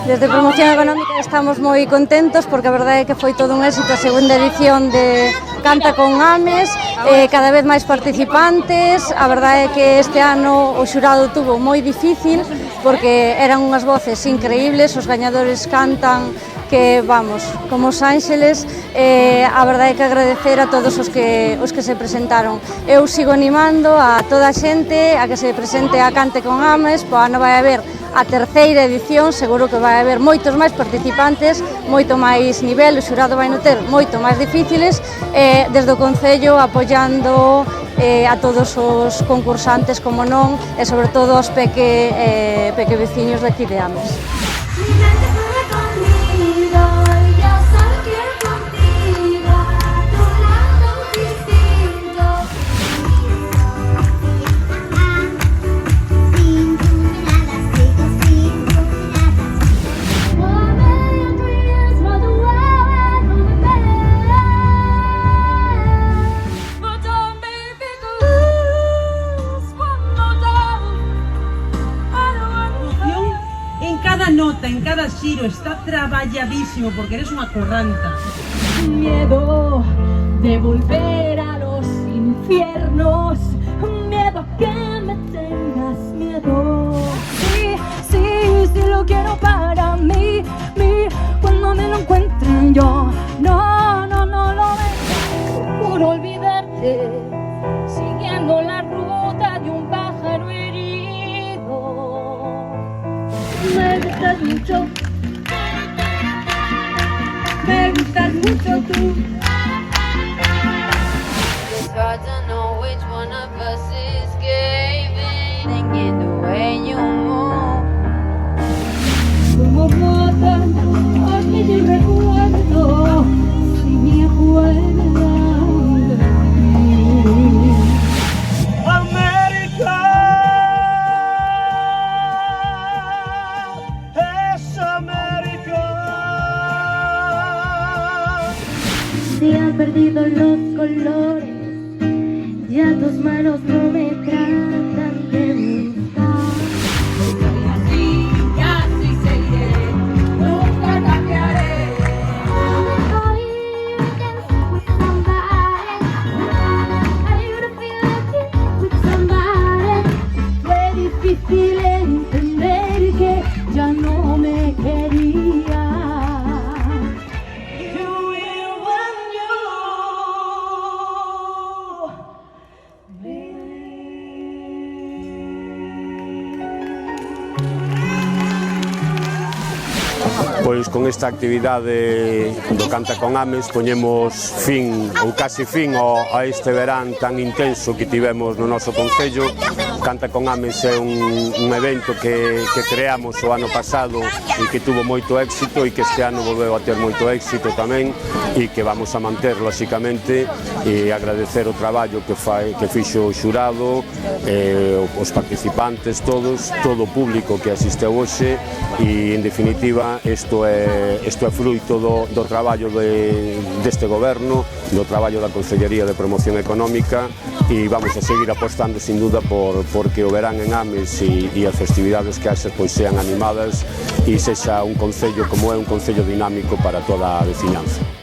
Desde Promoción Económica estamos moi contentos porque a verdade é que foi todo un éxito a segunda edición de Canta con Ames, cada vez máis participantes. A verdade é que este ano o xurado tuvo moi difícil porque eran unhas voces increíbles, os gañadores cantan que, vamos, como os ángeles. A verdade é que agradecer a todos os que se presentaron. Eu sigo animando a toda a xente a que se presente a Cante con Ames, pois ano vai haber a terceira edición, seguro que vai haber moitos máis participantes, moito máis nivel, o xurado vai ter moito máis difíciles, desde o Concello apoiando a todos os concursantes, como non, e sobre todo aos peque veciños de aquí de Ames. Cada nota, en cada xiro, está traballadísimo porque eres unha corranta. Miedo de volver a los infiernos, miedo a que me tengas miedo. Sí, sí, sí lo quiero para mí, cuando me lo encuentren yo. No, no, no lo dejo por olvidarte, siguiendo la ruta de un pájaro herido. Me gustas mucho, me gustas mucho tú. It's hard to know which one of us is giving, thinking the way you move. Como matan hoy mi recuerdo, si me acuerdo de ti. América es América. Se han perdido los colores, ya tus manos no me tratan de gustar. Soy así, y así seguiré, nunca cambiaré. Fue difícil entender que ya no me quería. Pois con esta actividade do Canta con Ames poñemos fin, ou casi fin, a este verán tan intenso que tivemos no noso Concello. Canta con Ames é un evento que creamos o ano pasado e que tuvo moito éxito e que este ano volveu a ter moito éxito tamén e que vamos a manter, lóxicamente, e agradecer o traballo que fixo o xurado, os participantes todos, todo o público que asisteu hoxe e, en definitiva, isto é fruito do traballo deste goberno, do traballo da Consellería de Promoción Económica e vamos a seguir apostando sin duda porque o verán en Ames e as festividades que haxas pois sean animadas e sexa un concello como é un concello dinámico para toda a veciñanza.